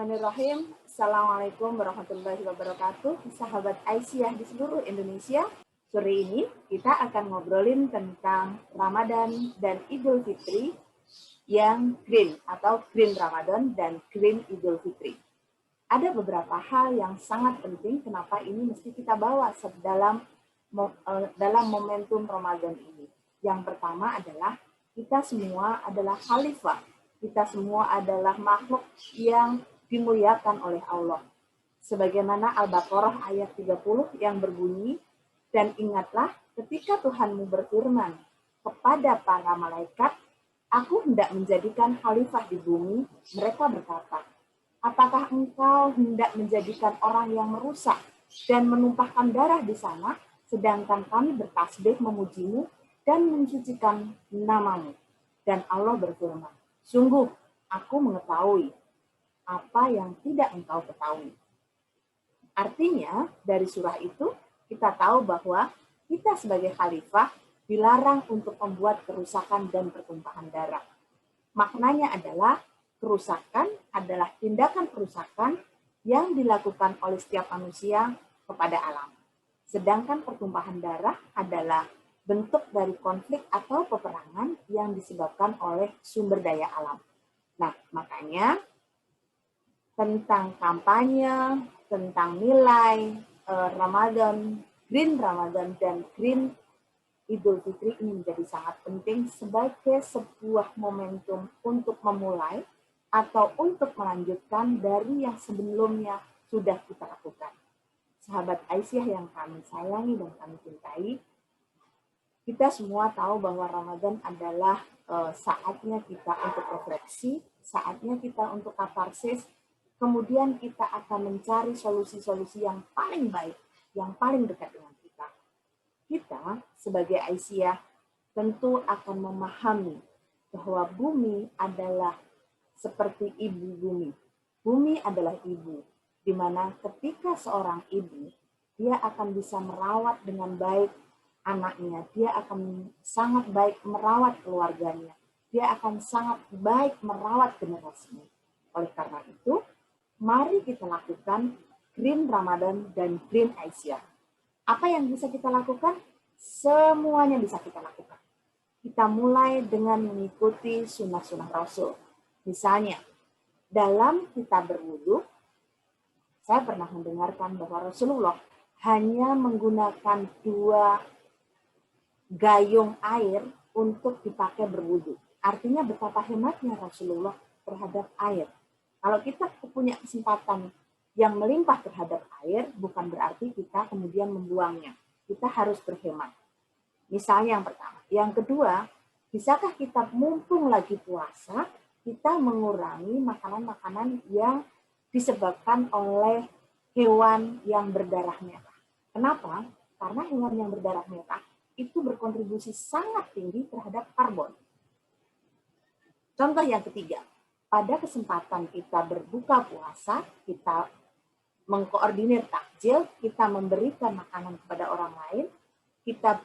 Bismillahirrahmanirrahim. Assalamualaikum warahmatullahi wabarakatuh. Sahabat Aisyah di seluruh Indonesia. Sore ini kita akan ngobrolin tentang Ramadan dan Idul Fitri yang green atau green Ramadan dan green Idul Fitri. Ada beberapa hal yang sangat penting kenapa ini mesti kita bawa dalam momentum Ramadan ini. Yang pertama adalah kita semua adalah khalifah. Kita semua adalah makhluk yang dimuliakan oleh Allah. Sebagaimana Al-Baqarah ayat 30 yang berbunyi, dan ingatlah ketika Tuhanmu berfirman kepada para malaikat, aku hendak menjadikan khalifah di bumi. Mereka berkata, apakah engkau hendak menjadikan orang yang merusak dan menumpahkan darah di sana, sedangkan kami bertasbih memujimu dan mensucikan namamu. Dan Allah berfirman, sungguh aku mengetahui apa yang tidak engkau ketahui. Artinya dari surah itu kita tahu bahwa kita sebagai khalifah dilarang untuk membuat kerusakan dan pertumpahan darah. Maknanya adalah kerusakan adalah tindakan kerusakan yang dilakukan oleh setiap manusia kepada alam. Sedangkan pertumpahan darah adalah bentuk dari konflik atau peperangan yang disebabkan oleh sumber daya alam. Nah, makanya tentang kampanye, tentang nilai Ramadan, green Ramadan dan green Idul Fitri ini menjadi sangat penting sebagai sebuah momentum untuk memulai atau untuk melanjutkan dari yang sebelumnya sudah kita lakukan. Sahabat Aisyah yang kami sayangi dan kami cintai, kita semua tahu bahwa Ramadan adalah saatnya kita untuk refleksi, saatnya kita untuk katarsis, kemudian kita akan mencari solusi-solusi yang paling baik, yang paling dekat dengan kita. Kita sebagai Aisyah tentu akan memahami bahwa bumi adalah seperti ibu bumi. Bumi adalah ibu, di mana ketika seorang ibu, dia akan bisa merawat dengan baik anaknya, dia akan sangat baik merawat keluarganya, dia akan sangat baik merawat generasinya. Oleh karena itu, mari kita lakukan green Ramadan dan green Aisyah. Apa yang bisa kita lakukan? Semuanya bisa kita lakukan. Kita mulai dengan mengikuti sunnah-sunnah Rasul. Misalnya, dalam kita berwudu, saya pernah mendengarkan bahwa Rasulullah hanya menggunakan 2 gayung air untuk dipakai berwudu. Artinya betapa hematnya Rasulullah terhadap air. Kalau kita punya kesempatan yang melimpah terhadap air, bukan berarti kita kemudian membuangnya. Kita harus berhemat. Misalnya yang pertama. Yang kedua, bisakah kita mumpung lagi puasa, kita mengurangi makanan-makanan yang disebabkan oleh hewan yang berdarah merah. Kenapa? Karena hewan yang berdarah merah itu berkontribusi sangat tinggi terhadap karbon. Contoh yang ketiga, pada kesempatan kita berbuka puasa, kita mengkoordinir takjil, kita memberikan makanan kepada orang lain, kita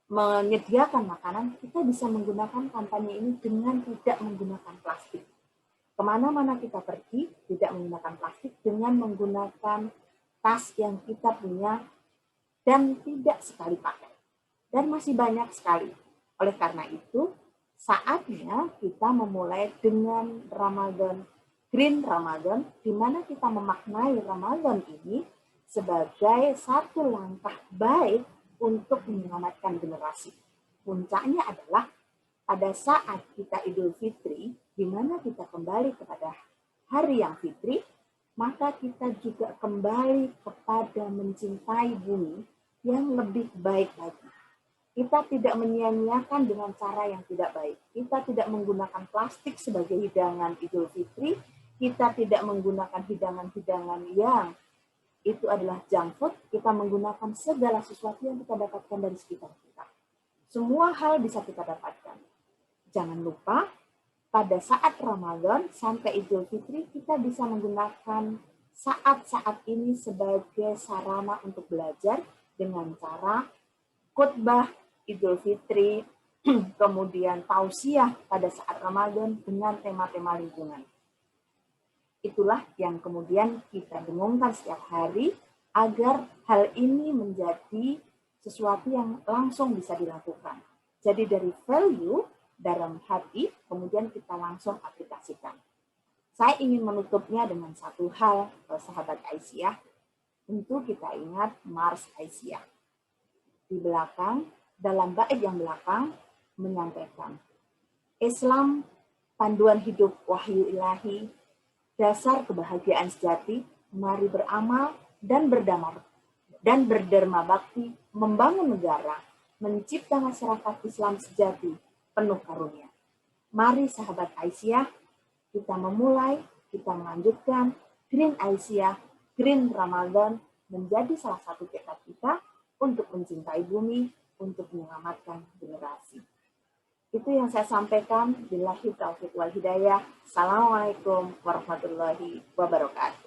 menyediakan makanan, kita bisa menggunakan kampanye ini dengan tidak menggunakan plastik. Kemana-mana kita pergi, tidak menggunakan plastik, dengan menggunakan tas yang kita punya dan tidak sekali pakai. Dan masih banyak sekali. Oleh karena itu, saatnya kita memulai dengan Ramadan, green Ramadan, di mana kita memaknai Ramadan ini sebagai satu langkah baik untuk menyelamatkan generasi. Puncaknya adalah pada saat kita Idul Fitri, di mana kita kembali kepada hari yang fitri, maka kita juga kembali kepada mencintai bumi yang lebih baik lagi. Kita tidak menyia-nyiakan dengan cara yang tidak baik. Kita tidak menggunakan plastik sebagai hidangan Idul Fitri. Kita tidak menggunakan hidangan-hidangan yang itu adalah junk food. Kita menggunakan segala sesuatu yang kita dapatkan dari sekitar kita. Semua hal bisa kita dapatkan. Jangan lupa, pada saat Ramadan sampai Idul Fitri, kita bisa menggunakan saat-saat ini sebagai sarana untuk belajar dengan cara khutbah Idul Fitri, kemudian tausiah pada saat Ramadan dengan tema-tema lingkungan. Itulah yang kemudian kita dengungkan setiap hari agar hal ini menjadi sesuatu yang langsung bisa dilakukan. Jadi dari value dalam hati, kemudian kita langsung aplikasikan. Saya ingin menutupnya dengan satu hal, sahabat Aisyah. Tentu kita ingat Mars Aisyah. Di belakang, dalam bait yang belakang, menyampaikan, Islam, panduan hidup wahyu ilahi, dasar kebahagiaan sejati, mari beramal dan berderma bakti, membangun negara, mencipta masyarakat Islam sejati, penuh karunia. Mari sahabat Aisyah, kita memulai, kita melanjutkan Green Aisyah, Green Ramadan menjadi salah satu tekad kita untuk mencintai bumi, untuk menyelamatkan generasi. Itu yang saya sampaikan. Billahi taufiq wal hidayah. Assalamualaikum warahmatullahi wabarakatuh.